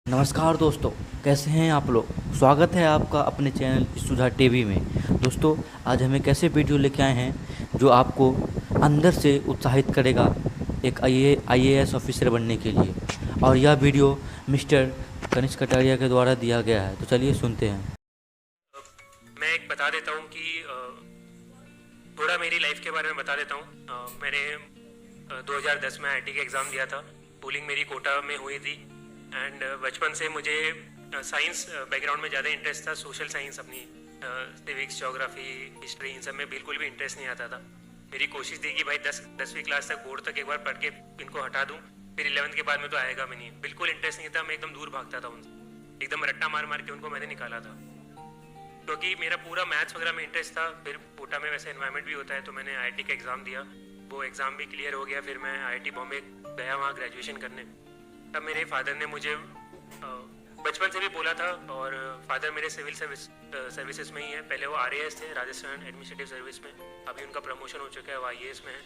नमस्कार दोस्तों, कैसे हैं आप लोग। स्वागत है आपका अपने चैनल सुधा टीवी में। दोस्तों, आज हम एक ऐसे वीडियो लेके आए हैं जो आपको अंदर से उत्साहित करेगा एक आईएएस ऑफिसर बनने के लिए। और यह वीडियो मिस्टर कनिष्क कटारिया के द्वारा दिया गया है। तो चलिए सुनते हैं। मैं एक बता देता हूँ कि थोड़ा मेरी लाइफ के बारे में बता देता हूँ। मैंने 2010 में आईटी का एग्ज़ाम दिया था। पूलिंग मेरी कोटा में हुई थी एंड बचपन से मुझे साइंस बैकग्राउंड में ज़्यादा इंटरेस्ट था। सोशल साइंस अपनी सिविक्स, ज्योग्राफी, हिस्ट्री, इन सब में बिल्कुल भी इंटरेस्ट नहीं आता था। मेरी कोशिश थी कि भाई 10वीं क्लास तक, बोर्ड तक एक बार पढ़ के इनको हटा दूँ, फिर 11th के बाद में तो आएगा भी नहीं। बिल्कुल इंटरेस्ट नहीं था, मैं एकदम दूर भागता था उनसे, एकदम रट्टा मार मार के उनको मैंने निकाला था, क्योंकि मेरा पूरा मैथ्स वगैरह में इंटरेस्ट था। फिर कोटा में वैसे एनवायरनमेंट भी होता है, तो मैंने आईआईटी का एग्ज़ाम दिया, वो एग्ज़ाम भी क्लियर हो गया। फिर मैं आईआईटी बॉम्बे गया वहाँ ग्रेजुएशन करने। तब मेरे फादर ने मुझे बचपन से भी बोला था, और फादर मेरे सिविल सर्विसेज में ही है। पहले वो आरएएस थे, राजस्थान एडमिनिस्ट्रेटिव सर्विस में, अभी उनका प्रमोशन हो चुका है, वो आईएएस में है।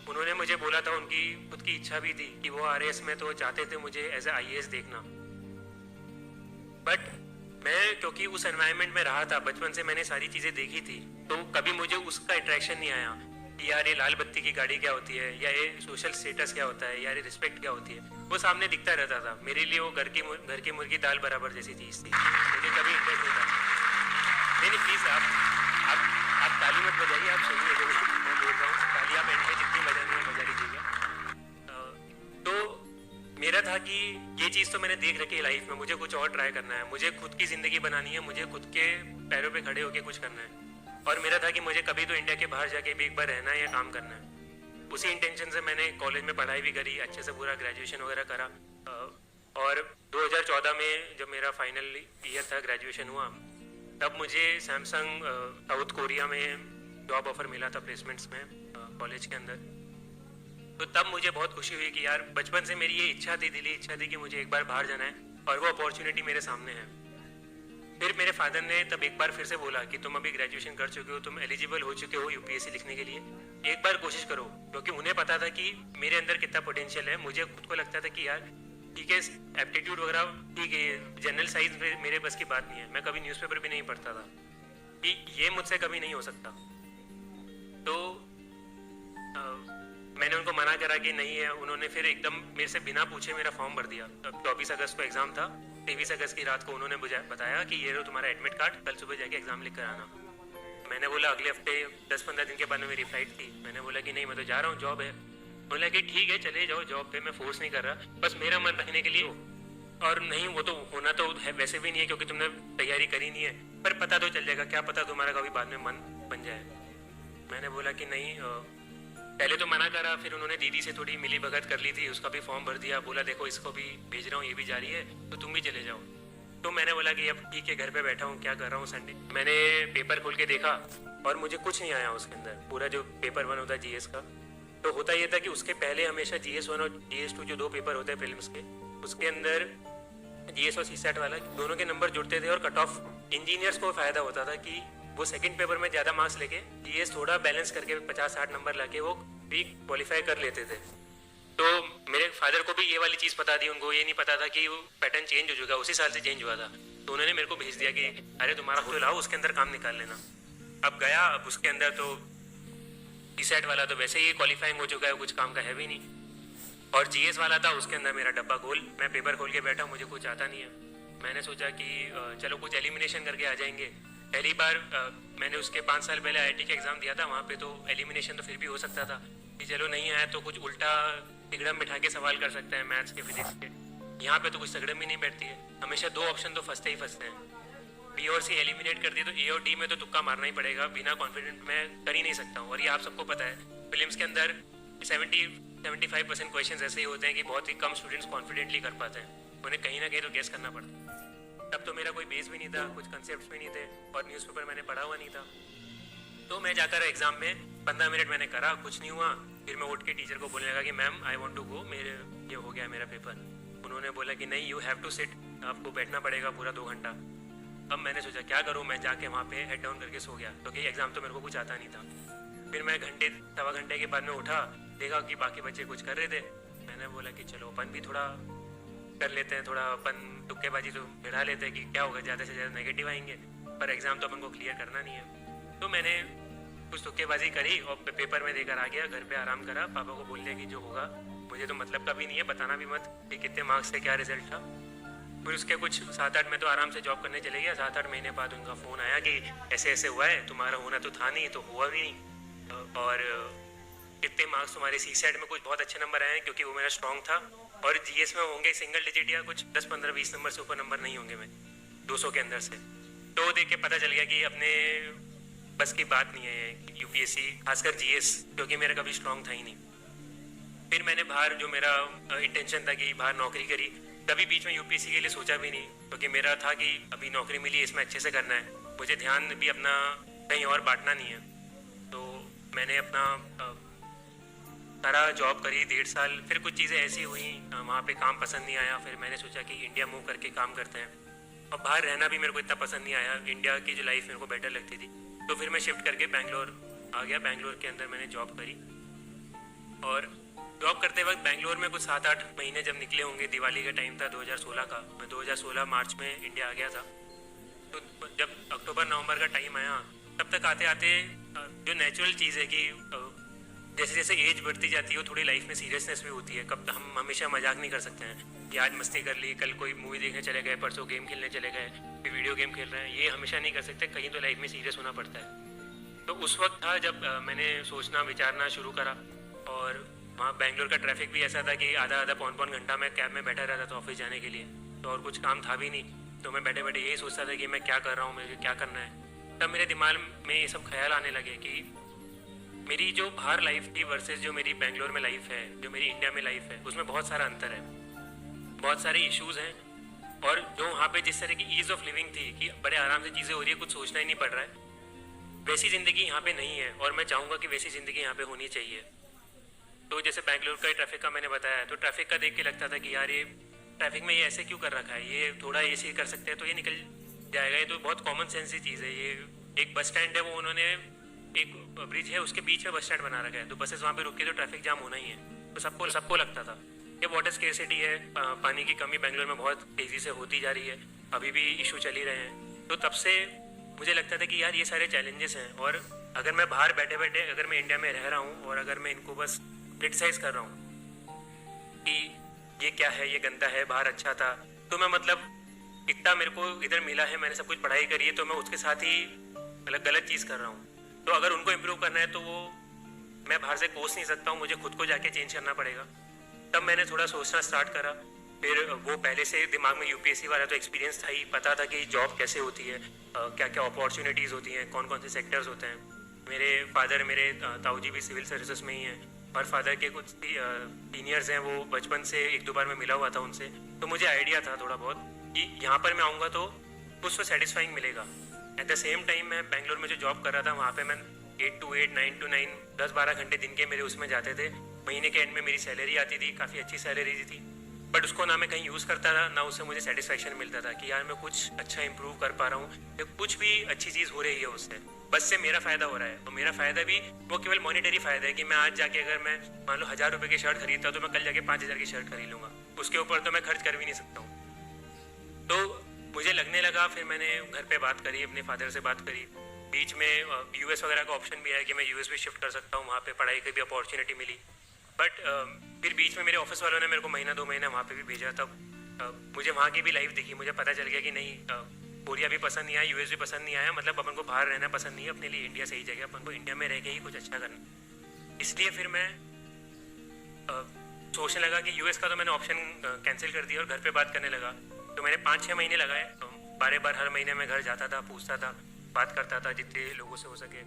उन्होंने मुझे बोला था, उनकी खुद की इच्छा भी थी कि वो आरएएस में, तो चाहते थे मुझे एज ए आईएएस देखना। बट मैं क्योंकि उस एनवायरनमेंट में रहा था, बचपन से मैंने सारी चीज़ें देखी थी, तो कभी मुझे उसका इंटरेक्शन नहीं आया कि यार ये लाल बत्ती की गाड़ी क्या होती है, या ये सोशल स्टेटस क्या होता है, यार ये रिस्पेक्ट क्या होती है। वो सामने दिखता रहता था मेरे लिए। वो घर की मुर्गी दाल बराबर जैसी चीज़ थी, मुझे कभी इंटरेस्ट नहीं था। नहीं नहीं, प्लीज़ आप ताली मत बजाइए, आप सुनिए जो मैं बोल रहा हूँ। ताली आप एंड में जितनी बजानी है बजा लीजिएगा। तो मेरा था कि ये चीज़ तो मैंने देख रखी है लाइफ में, मुझे कुछ और ट्राई करना है, मुझे खुद की ज़िंदगी बनानी है, मुझे खुद के पैरों पे खड़े होकर कुछ करना है। और मेरा था कि मुझे कभी तो इंडिया के बाहर जाके भी एक बार रहना है या काम करना है। उसी इंटेंशन से मैंने कॉलेज में पढ़ाई भी करी, अच्छे से पूरा ग्रेजुएशन वगैरह करा। और 2014 में जब मेरा फाइनल ईयर था, ग्रेजुएशन हुआ, तब मुझे सैमसंग साउथ कोरिया में जॉब ऑफर मिला था, प्लेसमेंट्स में कॉलेज के अंदर। तो तब मुझे बहुत खुशी हुई कि यार बचपन से मेरी ये इच्छा थी, दिली इच्छा थी कि मुझे एक बार बाहर जाना है, और वो अपॉर्चुनिटी मेरे सामने है। फिर मेरे फादर ने तब एक बार फिर से बोला कि तुम अभी ग्रेजुएशन कर चुके हो, तुम एलिजिबल हो चुके हो यूपीएससी लिखने के लिए, एक बार कोशिश करो। क्योंकि उन्हें पता था कि मेरे अंदर कितना पोटेंशियल है। मुझे खुद को लगता था कि यार ठीक है, एप्टीट्यूड वगैरह ठीक है, जनरल साइंस मेरे बस की बात नहीं है। मैं कभी न्यूज़पेपर भी नहीं पढ़ता था, कि ये मुझसे कभी नहीं हो सकता। तो मैंने उनको मना करा कि नहीं है। उन्होंने फिर एकदम मेरे से बिना पूछे मेरा फॉर्म भर दिया। 24 अगस्त को एग्ज़ाम था, 23 अगस्त की रात को उन्होंने बताया कि ये लो तुम्हारा एडमिट कार्ड, कल सुबह जाके एग्ज़ाम लिख कर आना। मैंने बोला अगले हफ्ते 10-15 दिन के बाद में मेरी फ्लाइट थी। मैंने बोला कि नहीं, मैं तो जा रहा हूँ, जॉब है। बोला कि ठीक है चले जाओ जॉब पे, मैं फोर्स नहीं कर रहा, बस मेरा मन रखने के लिए हो। और नहीं, वो तो होना तो है वैसे भी नहीं है, क्योंकि तुमने तैयारी करी नहीं है, पर पता तो चल जाएगा, क्या पता तुम्हारा कभी बाद में मन बन जाए। मैंने बोला कि नहीं, पहले तो मना करा। फिर उन्होंने दीदी से थोड़ी मिली भगत कर ली थी, उसका भी फॉर्म भर दिया। बोला देखो इसको भी भेज रहा हूँ, ये भी जारी है, तो तुम भी चले जाओ। तो मैंने बोला कि अब ठीक है, घर पे बैठा हूँ, क्या कर रहा हूँ संडे। मैंने पेपर खोल के देखा और मुझे कुछ नहीं आया उसके अंदर। पूरा जो पेपर 1 होता है जीएस का, तो होता ये था कि उसके पहले हमेशा जीएस 1 और जीएस 2 जो 2 पेपर होते हैं प्रीलिम्स के, उसके अंदर जीएस और सीसैट वाला दोनों के नंबर जुड़ते थे, और कट ऑफ इंजीनियर्स को फ़ायदा होता था कि वो सेकंड पेपर में ज़्यादा मार्क्स लेके जीएस थोड़ा बैलेंस करके 50-60 नंबर लाके वो भी क्वालिफाई कर लेते थे। तो मेरे फादर को भी ये वाली चीज़ पता थी, उनको ये नहीं पता था कि वो पैटर्न चेंज हो चुका, उसी साल से चेंज हुआ था। तो उन्होंने मेरे को भेज दिया कि अरे तुम्हारा हो लाओ, उसके अंदर काम निकाल लेना। अब गया, अब उसके अंदर तो सीसैट वाला तो वैसे ही क्वालिफाइंग हो चुका है, कुछ काम का है भी नहीं। और जीएस वाला था, उसके अंदर मेरा डब्बा गोल। मैं पेपर खोल के बैठा, मुझे कुछ आता नहीं है। मैंने सोचा कि चलो कुछ एलिमिनेशन करके आ जाएंगे। पहली बार मैंने उसके 5 साल पहले आईआईटी का एग्ज़ाम दिया था, वहाँ पे तो एलिमिनेशन तो फिर भी हो सकता था कि चलो नहीं आया तो कुछ उल्टा तिगड़म बिठा के सवाल कर सकते हैं मैथ्स के, फिजिक्स के। यहाँ पे तो कुछ तगड़म ही नहीं बैठती है, हमेशा 2 ऑप्शन तो फंसते ही फंसते हैं। बी और सी एलिमिनेट कर दिए तो ए और डी में तो तुक्का मारना ही पड़ेगा, बिना कॉन्फिडेंट मैं कर ही नहीं सकता हूँ। और ये आप सबको पता है, फिल्म्स के अंदर 70-75% क्वेश्चन ऐसे ही होते हैं कि बहुत ही कम स्टूडेंट्स कॉन्फिडेंटली कर पाते हैं, उन्हें कहीं ना कहीं तो गेस करना पड़ता है। तब तो मेरा कोई बेस भी नहीं था, कुछ कंसेप्ट भी नहीं थे, और न्यूज़पेपर मैंने पढ़ा हुआ नहीं था। तो मैं जाकर एग्ज़ाम में 15 मिनट मैंने करा, कुछ नहीं हुआ। फिर मैं उठ के टीचर को बोलने लगा कि ma'am I want to go, मेरे ये हो गया मेरा पेपर। उन्होंने बोला कि नहीं, यू हैव टू सिट, आपको बैठना पड़ेगा पूरा 2 घंटा। अब मैंने सोचा क्या करूँ, मैं जाके वहाँ पे हेड डाउन करके सो गया, क्योंकि एग्ज़ाम तो मेरे को कुछ आता नहीं था। फिर मैं सवा घंटे के बाद में उठा, देखा कि बाकी बच्चे कुछ कर रहे थे। मैंने बोला कि चलो अपन भी थोड़ा कर लेते हैं, थोड़ा अपन तुक्केबाजी तो भिड़ा लेते हैं कि क्या होगा, ज़्यादा से ज़्यादा नेगेटिव आएंगे, पर एग्ज़ाम तो अपन को क्लियर करना नहीं है। तो मैंने कुछ तुक्केबाजी करी और पेपर में देकर आ गया, घर पे आराम करा, पापा को बोल दिया कि जो होगा मुझे तो मतलब का भी नहीं है, बताना भी मत कि कितने मार्क्स से क्या रिजल्ट था। फिर उसके कुछ 7-8 में तो आराम से जॉब करने चले गया। 7-8 महीने बाद उनका फ़ोन आया कि ऐसे ऐसे हुआ है, तुम्हारा होना तो था नहीं तो हुआ भी नहीं, और कितने मार्क्स तुम्हारे सी सेट में कुछ बहुत अच्छे नंबर आए हैं, क्योंकि वो मेरा स्ट्रॉन्ग था, और जीएस में होंगे सिंगल डिजिट या कुछ 10-15-20 नंबर से ऊपर नंबर नहीं होंगे मैं 200 के अंदर से। तो देख के पता चल गया कि अपने बस की बात नहीं है यूपीएससी, खासकर जीएस, क्योंकि मेरा कभी स्ट्रॉन्ग था ही नहीं। फिर मैंने बाहर, जो मेरा इंटेंशन था कि बाहर नौकरी करी, कभी बीच में यूपीएससी के लिए सोचा भी नहीं, क्योंकि मेरा था कि अभी नौकरी मिली, इसमें अच्छे से करना है, मुझे ध्यान भी अपना कहीं और बांटना नहीं है। तो मैंने अपना सारा जॉब करी 1.5 साल। फिर कुछ चीज़ें ऐसी हुई, वहाँ पे काम पसंद नहीं आया, फिर मैंने सोचा कि इंडिया मूव करके काम करते हैं। और बाहर रहना भी मेरे को इतना पसंद नहीं आया, इंडिया की जो लाइफ मेरे को बेटर लगती थी। तो फिर मैं शिफ्ट करके बैंगलोर आ गया। बैंगलोर के अंदर मैंने जॉब करी, और जॉब करते वक्त बैंगलोर में कुछ 7-8 महीने जब निकले होंगे, दिवाली का टाइम था 2016 का, मैं 2016 मार्च में इंडिया आ गया था। तो जब अक्टूबर-नवंबर का टाइम आया, तब तक आते आते जो नेचुरल चीज़ है कि जैसे जैसे एज बढ़ती जाती है, वो थोड़ी लाइफ में सीरियसनेस भी होती है। कब हम हमेशा मजाक नहीं कर सकते हैं कि आज मस्ती कर ली, कल कोई मूवी देखने चले गए, परसों गेम खेलने चले गए, फिर वीडियो गेम खेल रहे हैं, ये हमेशा नहीं कर सकते, कहीं तो लाइफ में सीरियस होना पड़ता है। तो उस वक्त था जब मैंने सोचना विचारना शुरू करा। और वहाँ बैंगलोर का ट्रैफिक भी ऐसा था कि आधा आधा पौन घंटा मैं कैब में बैठा रहता था ऑफिस जाने के लिए, तो और कुछ काम था भी नहीं। तो मैं बैठे बैठे यही सोचता था कि मैं क्या कर रहा हूँ, मुझे क्या करना है। तब मेरे दिमाग में ये सब ख्याल आने लगे कि मेरी जो बाहर लाइफ थी वर्सेस जो मेरी बैंगलोर में लाइफ है, जो मेरी इंडिया में लाइफ है, उसमें बहुत सारा अंतर है, बहुत सारे इश्यूज़ हैं। और जो वहाँ पे जिस तरह की ईज़ ऑफ लिविंग थी कि बड़े आराम से चीज़ें हो रही है, कुछ सोचना ही नहीं पड़ रहा है, वैसी ज़िंदगी यहाँ पे नहीं है। और मैं चाहूँगा कि वैसी ज़िंदगी यहाँ पे होनी चाहिए। तो जैसे बैंगलोर का ट्रैफिक का मैंने बताया, तो ट्रैफिक का देख के लगता था कि यार ये ट्रैफिक में ये ऐसे क्यों कर रखा है, ये थोड़ा ऐसे कर सकते हैं तो ये निकल जाएगा। ये तो बहुत कॉमन सेंस की चीज़ है। ये एक बस स्टैंड है, वो उन्होंने एक ब्रिज है, उसके बीच में बस स्टैंड बना रखा है, तो बसेस वहाँ पे रुक के तो ट्रैफिक जाम होना ही है। तो सबको लगता था। ये वाटर स्केर्सिटी है, पानी की कमी बैंगलोर में बहुत तेज़ी से होती जा रही है, अभी भी इशू चल ही रहे हैं। तो तब से मुझे लगता था कि यार ये सारे चैलेंजेस हैं, और अगर मैं बाहर बैठे बैठे अगर मैं इंडिया में रह रहा हूँ और अगर मैं इनको बस क्रिटिसाइज कर रहा हूँ कि ये क्या है, ये गंदा है, बाहर अच्छा था, तो मैं मतलब इतना मेरे को इधर मिला है, मैंने सब कुछ पढ़ाई करी है, तो मैं उसके साथ ही मतलब गलत चीज़ कर रहा हूँ। तो अगर उनको इम्प्रूव करना है तो वो मैं बाहर से कोस नहीं सकता हूँ, मुझे खुद को जाके चेंज करना पड़ेगा। तब मैंने थोड़ा सोचना स्टार्ट करा। फिर वो पहले से दिमाग में यूपीएससी वाला तो एक्सपीरियंस था ही, पता था कि जॉब कैसे होती है, क्या क्या अपॉर्चुनिटीज़ होती हैं, कौन कौन से सेक्टर्स होते हैं। मेरे फादर, मेरे ताऊ जी भी सिविल सर्विसेज में ही हैं, और फादर के कुछ सीनियर्स हैं, वो बचपन से 1-2 बार मैं मिला हुआ था उनसे, तो मुझे आइडिया था थोड़ा बहुत कि यहाँ पर मैं आऊँगा तो कुछ तो सेटिस्फाइंग मिलेगा। एट द सेम टाइम मैं बैंगलोर में जो जॉब कर रहा था, वहाँ पे मैं 8 to 8, 9 to 9, 10-12 घंटे दिन के मेरे उसमें जाते थे। महीने के एंड में मेरी सैलरी आती थी, काफ़ी अच्छी सैलरी थी, बट उसको ना मैं कहीं यूज़ करता था, ना उससे मुझे सेटिस्फैक्शन मिलता था कि यार मैं कुछ अच्छा इंप्रूव कर पा रहा हूँ, या कुछ भी अच्छी चीज़ हो रही है उससे, बस से मेरा फ़ायदा हो रहा है। और मेरा फ़ायदा भी वो केवल मॉनिटरी फ़ायदा है कि मैं आज जाके अगर मैं मान लो 1000 रुपये की शर्ट खरीदता हूँ, तो मैं कल जाके 5000 की शर्ट खरीद लूँगा, उसके ऊपर तो मैं खर्च कर भी नहीं सकता हूँ। तो मुझे लगने लगा, फिर मैंने घर पे बात करी, अपने फादर से बात करी, बीच में यूएस वगैरह का ऑप्शन भी है कि मैं यूएस भी शिफ्ट कर सकता हूँ, वहाँ पे पढ़ाई की भी अपॉर्चुनिटी मिली। बट फिर बीच में मेरे ऑफिस वालों ने मेरे को महीना 2 महीना वहाँ पे भी भेजा, तब मुझे वहाँ की भी लाइफ दिखी, मुझे पता चल गया कि नहीं, कोरिया भी पसंद नहीं आया, यूएस भी पसंद नहीं आया, मतलब अपन को बाहर रहना पसंद नहीं है, अपने लिए इंडिया सही जगह, अपन को इंडिया में रह के ही कुछ अच्छा करना। इसलिए फिर मैं सोचने लगा कि यूएस का तो मैंने ऑप्शन कैंसिल कर दिया और घर पे बात करने लगा। तो मैंने 5-6 महीने लगाए, बार हर महीने मैं घर जाता था, पूछता था, बात करता था जितने लोगों से हो सके,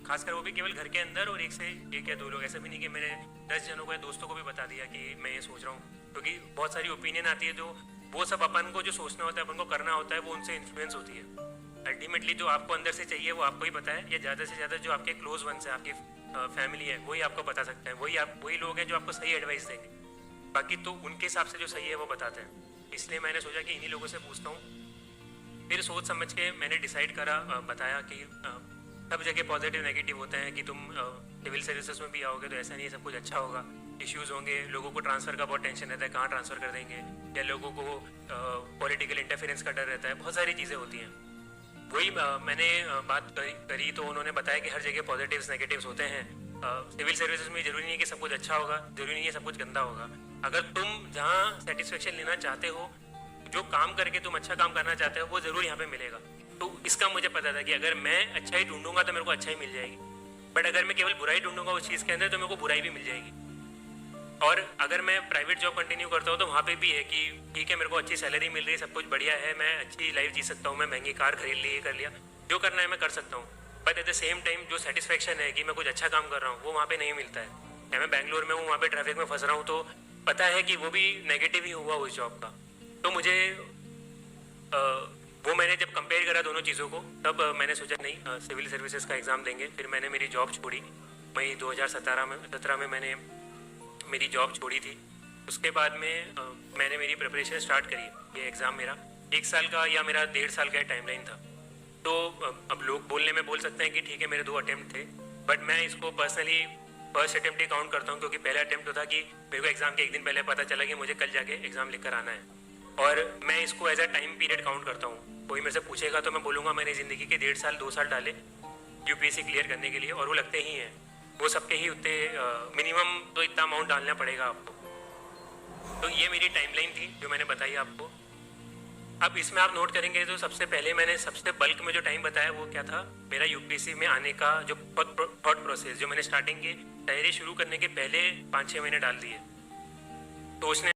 खासकर वो भी केवल घर के अंदर, और 1 या 2 लोग, ऐसा भी नहीं कि मैंने 10 जनों को या दोस्तों को भी बता दिया कि मैं ये सोच रहा हूँ, क्योंकि बहुत सारी ओपिनियन आती है, जो वो सब अपन को जो सोचना होता है, अपन को करना होता है, वो उनसे इन्फ्लुएंस होती है। अल्टीमेटली जो आपको अंदर से चाहिए वो आपको ही पता है, या ज़्यादा से ज़्यादा जो आपके क्लोज वंस है, आपकी फैमिली है, वही आपको बता सकते हैं, वही लोग हैं जो आपको सही एडवाइस देंगे, बाकी तो उनके हिसाब से जो सही है वो बताते हैं। इसलिए मैंने सोचा कि इन्हीं लोगों से पूछता हूँ। फिर सोच समझ के मैंने डिसाइड करा, बताया कि सब जगह पॉजिटिव नेगेटिव होते हैं, कि तुम सिविल सर्विसेज में भी आओगे तो ऐसा नहीं है सब कुछ अच्छा होगा, इश्यूज होंगे, लोगों को ट्रांसफ़र का बहुत टेंशन रहता है, कहाँ ट्रांसफ़र कर देंगे, या लोगों को पॉलिटिकल इंटरफेरेंस का डर रहता है, बहुत सारी चीज़ें होती हैं। वही मैंने बात करी तो उन्होंने बताया कि हर जगह पॉजिटिव्स नेगेटिव्स होते हैं। सिविल सर्विसेज में ज़रूरी नहीं है कि सब कुछ अच्छा होगा, ज़रूरी नहीं है सब कुछ गंदा होगा। अगर तुम जहाँ सेटिस्फेक्शन लेना चाहते हो, जो काम करके तुम अच्छा काम करना चाहते हो, वो ज़रूर यहाँ पे मिलेगा। तो इसका मुझे पता था कि अगर मैं अच्छा ही ढूंढूंगा तो मेरे को अच्छा ही मिल जाएगी, बट अगर मैं केवल बुराई ढूंढूंगा उस चीज़ के अंदर तो मेरे को बुराई भी मिल जाएगी। और अगर मैं प्राइवेट जॉब कंटिन्यू करता हूँ तो वहाँ पे भी है कि ठीक है, मेरे को अच्छी सैलरी मिल रही है, सब कुछ बढ़िया है, मैं अच्छी लाइफ जी सकता हूँ, मैं महंगी कार खरीद ली, ये कर लिया, जो करना है मैं कर सकता हूँ। But at the same time जो सेटिस्फेक्शन है कि मैं कुछ अच्छा काम कर रहा हूँ, वो वहाँ पे नहीं मिलता है। या मैं बैंगलोर में हूँ, वहाँ पे ट्रैफिक में फंस रहा हूँ, तो पता है कि वो भी नेगेटिव ही हुआ उस जॉब का। तो मुझे वो मैंने जब कंपेयर करा दोनों चीज़ों को, तब मैंने सोचा नहीं, सिविल सर्विसेज का एग्ज़ाम देंगे। फिर मैंने मेरी जॉब छोड़ी, मई 2017 में मैंने मेरी जॉब छोड़ी थी। उसके बाद में मैंने मेरी प्रिपरेशन स्टार्ट करी। ये एग्ज़ाम मेरा 1 साल का या मेरा 1.5 साल का टाइमलाइन था। तो अब लोग बोलने में बोल सकते हैं कि ठीक है मेरे 2 अटेम्प्ट थे, बट मैं इसको पर्सनली फर्स्ट अटेम्प्ट ही काउंट करता हूँ, क्योंकि पहला अटेम्प्ट तो था कि मेरे को एग्ज़ाम के एक दिन पहले पता चला कि मुझे कल जाके एग्ज़ाम लिख कर आना है, और मैं इसको as a time period count करता हूँ। कोई मेरे से पूछेगा तो मैं बोलूँगा मैंने ज़िंदगी के 1.5 साल 2 साल डाले यूपीएससी क्लियर करने के लिए, और वो लगते ही हैं, वो सबके ही उतने मिनिमम तो इतना अमाउंट डालना पड़ेगा आपको। तो ये मेरी टाइमलाइन थी जो मैंने बताई आपको। अब इसमें आप नोट करेंगे तो सबसे पहले मैंने सबसे बल्क में जो टाइम बताया वो क्या था, मेरा यूपीएससी में आने का जो थॉट प्रोसेस, जो मैंने स्टार्टिंग की तैयारी शुरू करने के पहले 5-6 महीने डाल दिए। तो उसने